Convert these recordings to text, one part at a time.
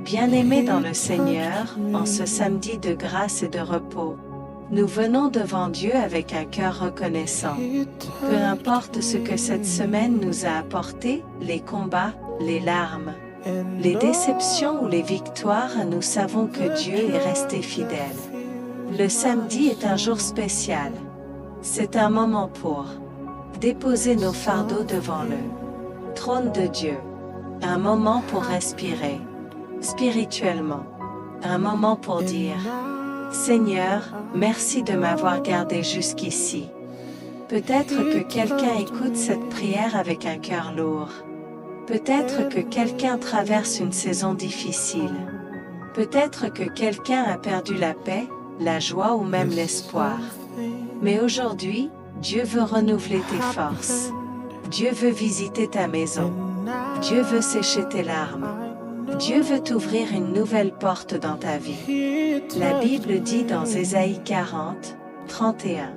Bien-aimés dans le Seigneur, en ce samedi de grâce et de repos, nous venons devant Dieu avec un cœur reconnaissant. Peu importe ce que cette semaine nous a apporté, les combats, les larmes, les déceptions ou les victoires, nous savons que Dieu est resté fidèle. Le samedi est un jour spécial. C'est un moment pour déposer nos fardeaux devant le trône de Dieu. Un moment pour respirer spirituellement. Un moment pour dire « Seigneur, merci de m'avoir gardé jusqu'ici ». Peut-être que quelqu'un écoute cette prière avec un cœur lourd. Peut-être que quelqu'un traverse une saison difficile. Peut-être que quelqu'un a perdu la paix, la joie ou même l'espoir. Mais aujourd'hui, Dieu veut renouveler tes forces. Dieu veut visiter ta maison. Dieu veut sécher tes larmes. Dieu veut t'ouvrir une nouvelle porte dans ta vie. La Bible dit dans Ésaïe 40, 31.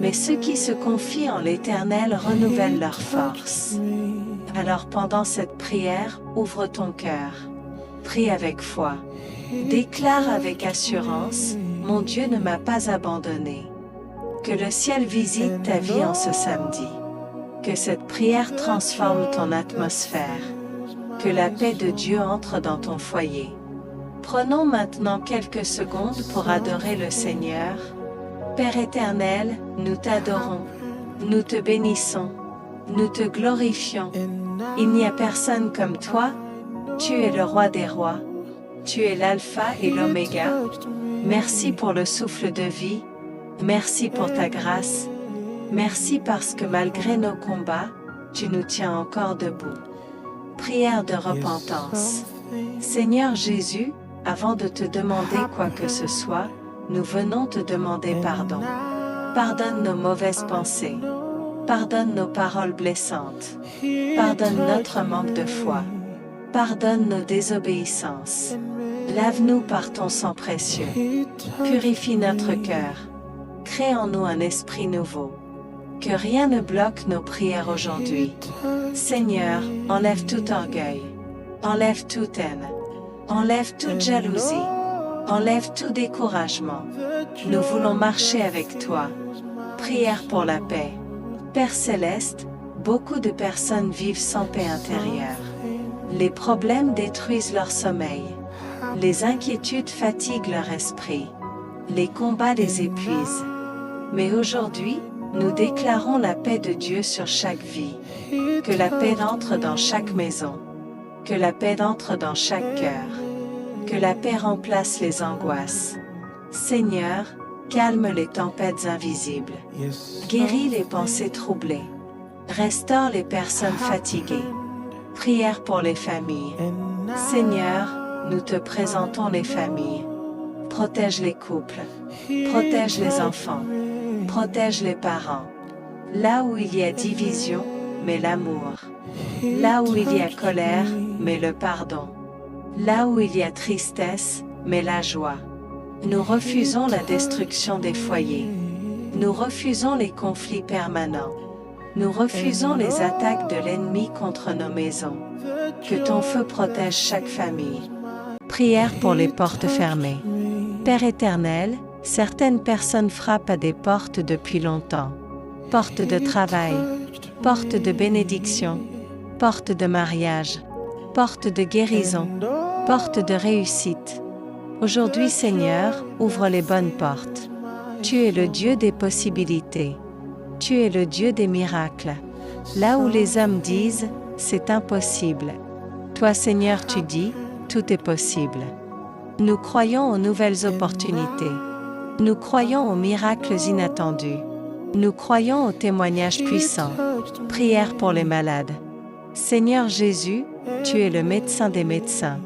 Mais ceux qui se confient en l'Éternel renouvellent leurs forces. Alors pendant cette prière, ouvre ton cœur. Prie avec foi. Déclare avec assurance, mon Dieu ne m'a pas abandonné. Que le ciel visite ta vie en ce samedi. Que cette prière transforme ton atmosphère. Que la paix de Dieu entre dans ton foyer. Prenons maintenant quelques secondes pour adorer le Seigneur. Père éternel, nous t'adorons, nous te bénissons, nous te glorifions. Il n'y a personne comme toi, tu es le roi des rois, tu es l'alpha et l'oméga. Merci pour le souffle de vie, merci pour ta grâce, merci parce que malgré nos combats, tu nous tiens encore debout. Prière de repentance. Seigneur Jésus, avant de te demander quoi que ce soit, nous venons te demander pardon. Pardonne nos mauvaises pensées. Pardonne nos paroles blessantes. Pardonne notre manque de foi. Pardonne nos désobéissances. Lave-nous par ton sang précieux. Purifie notre cœur. Crée en nous un esprit nouveau. Que rien ne bloque nos prières aujourd'hui. Seigneur, enlève tout orgueil. Enlève toute haine. Enlève toute jalousie. Enlève tout découragement. Nous voulons marcher avec toi. Prière pour la paix. Père céleste, beaucoup de personnes vivent sans paix intérieure. Les problèmes détruisent leur sommeil. Les inquiétudes fatiguent leur esprit. Les combats les épuisent. Mais aujourd'hui, nous déclarons la paix de Dieu sur chaque vie. Que la paix entre dans chaque maison. Que la paix entre dans chaque cœur. Que la paix remplace les angoisses. Seigneur, calme les tempêtes invisibles. Guéris les pensées troublées. Restaure les personnes fatiguées. Prière pour les familles. Seigneur, nous te présentons les familles. Protège les couples. Protège les enfants. Protège les parents. Là où il y a division, mets l'amour. Là où il y a colère, mets le pardon. Là où il y a tristesse, mets la joie. Nous refusons la destruction des foyers. Nous refusons les conflits permanents. Nous refusons les attaques de l'ennemi contre nos maisons. Que ton feu protège chaque famille. Prière pour les portes fermées. Père éternel, certaines personnes frappent à des portes depuis longtemps. Portes de travail, portes de bénédiction, portes de mariage, portes de guérison, portes de réussite. Aujourd'hui, Seigneur, ouvre les bonnes portes. Tu es le Dieu des possibilités. Tu es le Dieu des miracles. Là où les hommes disent « c'est impossible », toi, Seigneur, tu dis « tout est possible ». Nous croyons aux nouvelles opportunités. Nous croyons aux miracles inattendus. Nous croyons aux témoignages puissants. Prière pour les malades. Seigneur Jésus, tu es le médecin des médecins.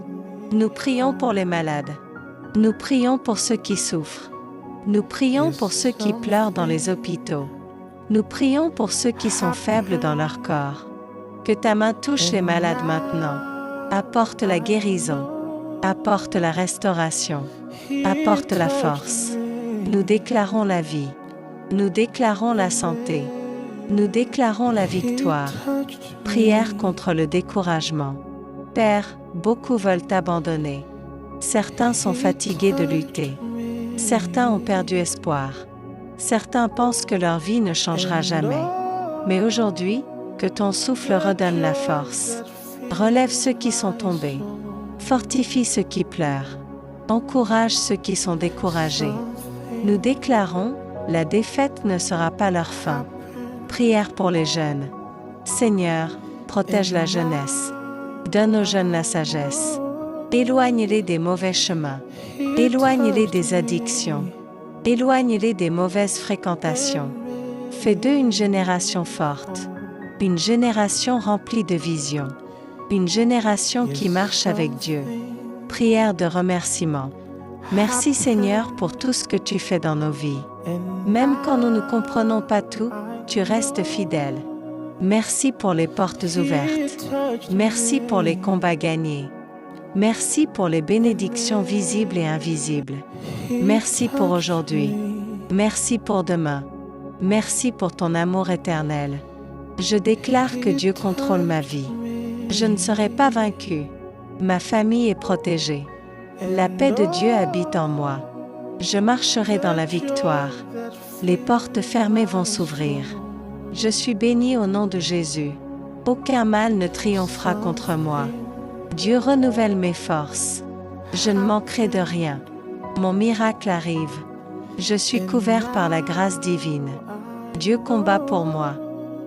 Nous prions pour les malades. Nous prions pour ceux qui souffrent. Nous prions pour ceux qui pleurent dans les hôpitaux. Nous prions pour ceux qui sont faibles dans leur corps. Que ta main touche les malades maintenant. Apporte la guérison. Apporte la restauration. Apporte la force. Nous déclarons la vie. Nous déclarons la santé. Nous déclarons la victoire. Prière contre le découragement. Père, beaucoup veulent t'abandonner. Certains sont fatigués de lutter. Certains ont perdu espoir. Certains pensent que leur vie ne changera jamais. Mais aujourd'hui, que ton souffle redonne la force. Relève ceux qui sont tombés. Fortifie ceux qui pleurent. Encourage ceux qui sont découragés. Nous déclarons, la défaite ne sera pas leur fin. Prière pour les jeunes. Seigneur, protège la jeunesse. Donne aux jeunes la sagesse. Éloigne-les des mauvais chemins. Éloigne-les des addictions. Éloigne-les des mauvaises fréquentations. Fais d'eux une génération forte. Une génération remplie de vision. Une génération qui marche avec Dieu. Prière de remerciement. Merci Seigneur pour tout ce que tu fais dans nos vies. Même quand nous ne comprenons pas tout, tu restes fidèle. Merci pour les portes ouvertes. Merci pour les combats gagnés. Merci pour les bénédictions visibles et invisibles. Merci pour aujourd'hui. Merci pour demain. Merci pour ton amour éternel. Je déclare que Dieu contrôle ma vie. Je ne serai pas vaincu. Ma famille est protégée. La paix de Dieu habite en moi. Je marcherai dans la victoire. Les portes fermées vont s'ouvrir. Je suis béni au nom de Jésus. Aucun mal ne triomphera contre moi. Dieu renouvelle mes forces. Je ne manquerai de rien. Mon miracle arrive. Je suis couvert par la grâce divine. Dieu combat pour moi.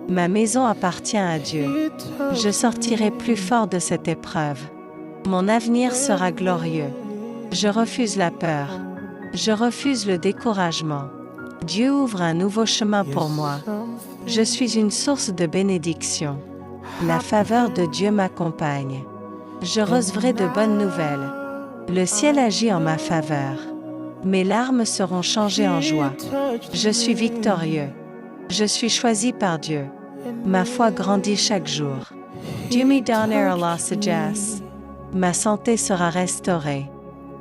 Ma maison appartient à Dieu. Je sortirai plus fort de cette épreuve. Mon avenir sera glorieux. Je refuse la peur. Je refuse le découragement. Dieu ouvre un nouveau chemin pour moi. Je suis une source de bénédiction. La faveur de Dieu m'accompagne. Je recevrai de bonnes nouvelles. Le ciel agit en ma faveur. Mes larmes seront changées en joie. Je suis victorieux. Je suis choisi par Dieu. Ma foi grandit chaque jour. Dieu me donne la sagesse. Ma santé sera restaurée.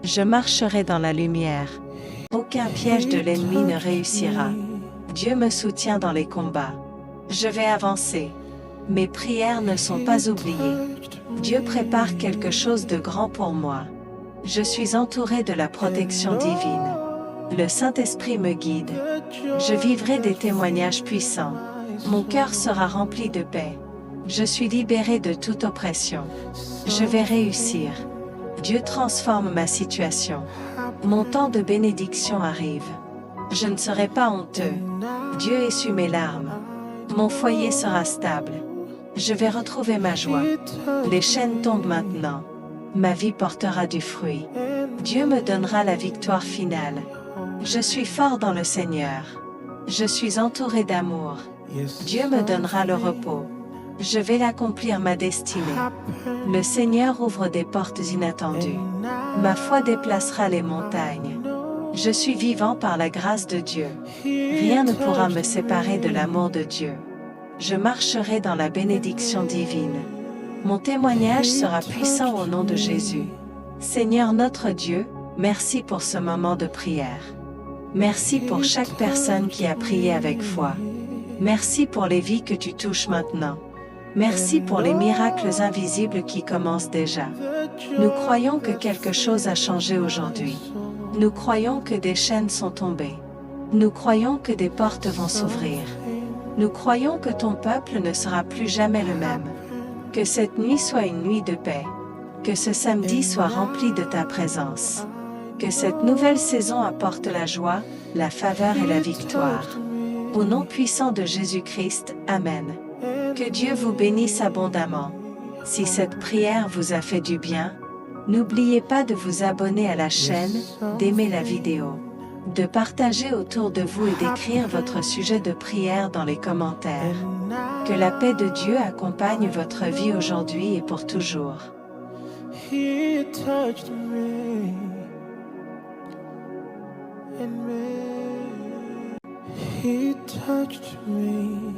Je marcherai dans la lumière. Aucun piège de l'ennemi ne réussira. Dieu me soutient dans les combats. Je vais avancer. Mes prières ne sont pas oubliées. Dieu prépare quelque chose de grand pour moi. Je suis entouré de la protection divine. Le Saint-Esprit me guide. Je vivrai des témoignages puissants. Mon cœur sera rempli de paix. Je suis libéré de toute oppression. Je vais réussir. Dieu transforme ma situation. Mon temps de bénédiction arrive. Je ne serai pas honteux. Dieu essuie mes larmes. Mon foyer sera stable. Je vais retrouver ma joie. Les chaînes tombent maintenant. Ma vie portera du fruit. Dieu me donnera la victoire finale. Je suis fort dans le Seigneur. Je suis entouré d'amour. Dieu me donnera le repos. Je vais accomplir ma destinée. Le Seigneur ouvre des portes inattendues. Ma foi déplacera les montagnes. Je suis vivant par la grâce de Dieu. Rien ne pourra me séparer de l'amour de Dieu. Je marcherai dans la bénédiction divine. Mon témoignage sera puissant au nom de Jésus. Seigneur notre Dieu, merci pour ce moment de prière. Merci pour chaque personne qui a prié avec foi. Merci pour les vies que tu touches maintenant. Merci pour les miracles invisibles qui commencent déjà. Nous croyons que quelque chose a changé aujourd'hui. Nous croyons que des chaînes sont tombées. Nous croyons que des portes vont s'ouvrir. Nous croyons que ton peuple ne sera plus jamais le même. Que cette nuit soit une nuit de paix. Que ce samedi soit rempli de ta présence. Que cette nouvelle saison apporte la joie, la faveur et la victoire. Au nom puissant de Jésus-Christ, Amen. Que Dieu vous bénisse abondamment. Si cette prière vous a fait du bien, n'oubliez pas de vous abonner à la chaîne, d'aimer la vidéo, de partager autour de vous et d'écrire votre sujet de prière dans les commentaires. Que la paix de Dieu accompagne votre vie aujourd'hui et pour toujours. He touched me, and me. He touched me.